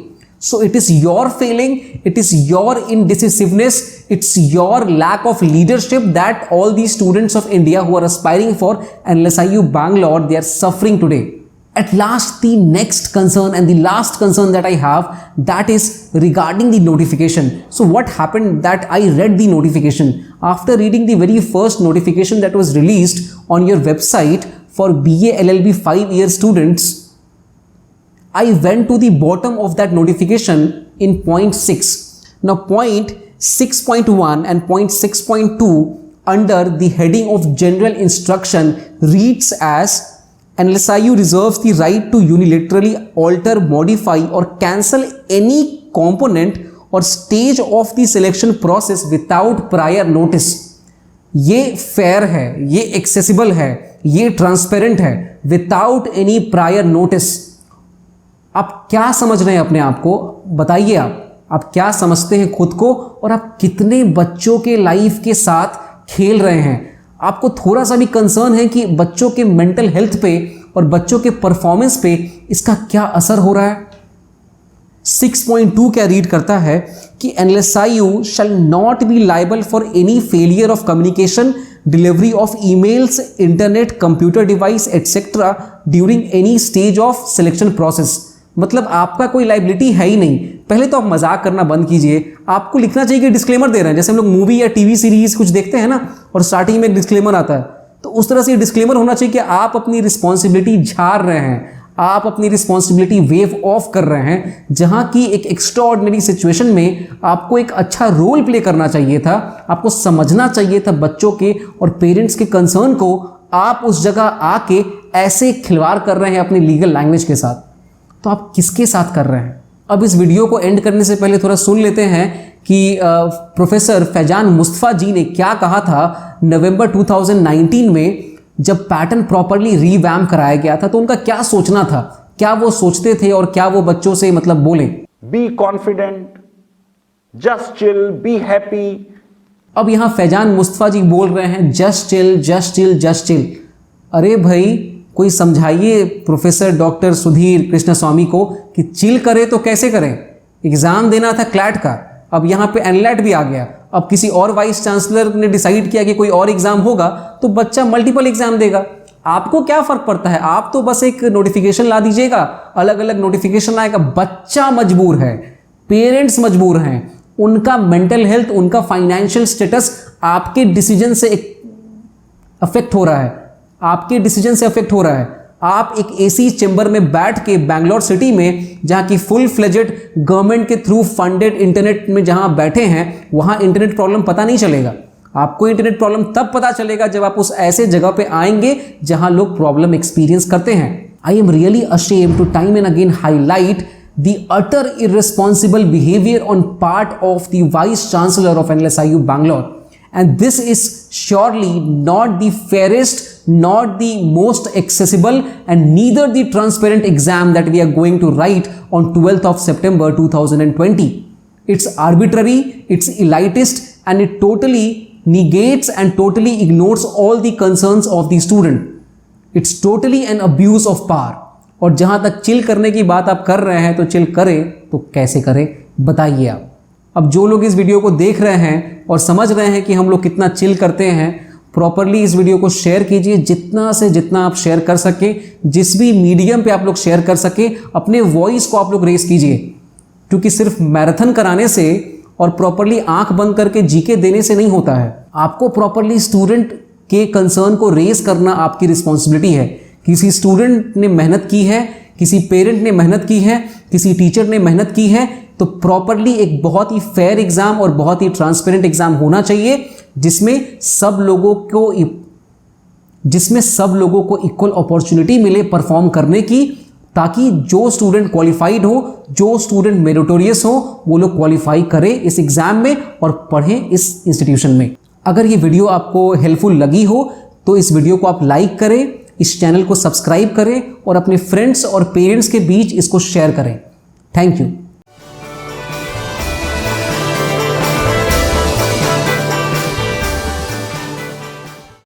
So it is your failing, it is your indecisiveness, it's your lack of leadership that all these students of India who are aspiring for NLSIU Bangalore, they are suffering today. At last, the next concern and the last concern that I have, that is regarding the notification. So what happened that I read the notification. After reading the very first notification that was released on your website for BA LLB 5-year students, I went to the bottom of that notification in point 6. Now point 6.1 and point 6.2 under the heading of general instruction reads as NLSIU reserves the right to unilaterally alter, modify or cancel any component or stage of the selection process without prior notice. ये fair है, ये accessible है, ये transparent है, without any prior notice. आप क्या समझ रहे हैं अपने आप को? बताइए आप क्या समझते हैं खुद को और आप कितने बच्चों के लाइफ के साथ खेल रहे हैं? आपको थोड़ा सा भी कंसर्न है कि बच्चों के मेंटल हेल्थ पे और बच्चों के परफॉर्मेंस पे इसका क्या असर हो रहा है? 6.2 क्या रीड करता है कि NLSIU shall not be liable for any failure of communication, delivery of emails, internet, computer device, etc. during any stage of selection process. मतलब आपका कोई लाइबिलिटी है ही नहीं। पहले तो आप मजाक करना बंद कीजिए। आपको लिखना चाहिए कि डिस्क्लेमर दे रहे हैं, जैसे हम लोग मूवी या टीवी सीरीज कुछ देखते हैं ना और स्टार्टिंग में एक डिस्क्लेमर आता है, तो उस तरह से डिस्क्लेमर होना चाहिए कि आप अपनी रिस्पॉन्सिबिलिटी झाड़ रहे हैं, आप अपनी रिस्पॉन्सिबिलिटी वेव ऑफ कर रहे हैं। जहां की एक एक्स्ट्राऑर्डिनरी सिचुएशन में आपको एक अच्छा रोल प्ले करना चाहिए था, आपको समझना चाहिए था बच्चों के और पेरेंट्स के कंसर्न को। आप उस जगह आके ऐसे खिलवाड़ कर रहे हैं अपनी लीगल लैंग्वेज के साथ, तो आप किसके साथ कर रहे हैं? अब इस वीडियो को एंड करने से पहले थोड़ा सुन लेते हैं कि प्रोफेसर फैजान मुस्तफ़ा जी ने क्या कहा था नवंबर 2019 में, जब पैटर्न प्रॉपरली रीवैम्प कराया गया था तो उनका क्या सोचना था, क्या वो सोचते थे और क्या वो बच्चों से मतलब बोले। Be confident, just chill, be happy. अब यहां फैजान मुस्तफ़ा जी बोल रहे हैं just chill just chill just chill. अरे भाई कोई समझाइए प्रोफेसर डॉक्टर सुधीर कृष्णस्वामी को कि चिल करे तो कैसे करें। एग्जाम देना था क्लैट का, अब यहाँ पे एनलेट भी आ गया। अब किसी और वाइस चांसलर ने डिसाइड किया कि कोई और एग्जाम होगा तो बच्चा मल्टीपल एग्जाम देगा। आपको क्या फर्क पड़ता है, आप तो बस एक नोटिफिकेशन ला दीजिएगा, अलग अलग नोटिफिकेशन आएगा। बच्चा मजबूर है, पेरेंट्स मजबूर हैं, उनका मेंटल हेल्थ, उनका फाइनेंशियल स्टेटस आपके डिसीजन से अफेक्ट हो रहा है, आपके डिसीजन से अफेक्ट हो रहा है। आप एक एसी चेंबर में बैठ के बैंगलोर सिटी में, जहां की फुल फ्लेजेड गवर्नमेंट के थ्रू फंडेड इंटरनेट में जहां बैठे हैं, वहां इंटरनेट प्रॉब्लम पता नहीं चलेगा। आपको इंटरनेट प्रॉब्लम तब पता चलेगा जब आप उस ऐसे जगह पे आएंगे जहां लोग प्रॉब्लम एक्सपीरियंस करते हैं। I am really ashamed to time and again highlight the utter irresponsible behavior on part of the Vice Chancellor of NLSIU Bangalore, and this is surely not the fairest, not the most accessible, and neither the transparent exam that we are going to write on 12th of September 2020. It's arbitrary, it's elitist, and it totally negates and totally ignores all the concerns of the student. It's totally an abuse of power. और जहां तक chill करने की बात आप कर रहे हैं तो चिल करें तो कैसे करें बताइए आप। अब जो लोग इस वीडियो को देख रहे हैं और समझ रहे हैं कि हम लोग कितना चिल करते हैं, प्रॉपरली इस वीडियो को शेयर कीजिए, जितना से जितना आप शेयर कर सकें, जिस भी मीडियम पे आप लोग शेयर कर सकें, अपने वॉइस को आप लोग रेस कीजिए। क्योंकि सिर्फ मैराथन कराने से और प्रॉपरली आंख बंद करके जीके देने से नहीं होता है, आपको प्रॉपरली स्टूडेंट के कंसर्न को रेस करना आपकी रिस्पॉन्सिबिलिटी है। किसी स्टूडेंट ने मेहनत की है, किसी पेरेंट ने मेहनत की है, किसी टीचर ने मेहनत की है, तो प्रॉपरली एक बहुत ही फेयर एग्जाम और बहुत ही ट्रांसपेरेंट एग्जाम होना चाहिए जिसमें सब लोगों को इक्वल अपॉर्चुनिटी मिले परफॉर्म करने की, ताकि जो स्टूडेंट क्वालिफाइड हो, जो स्टूडेंट मेरिटोरियस हो, वो लोग क्वालिफाई करें इस एग्जाम में और पढ़ें इस इंस्टीट्यूशन में। अगर ये वीडियो आपको हेल्पफुल लगी हो तो इस वीडियो को आप लाइक करें, इस चैनल को सब्सक्राइब करें और अपने फ्रेंड्स और पेरेंट्स के बीच इसको शेयर करें। Thank you.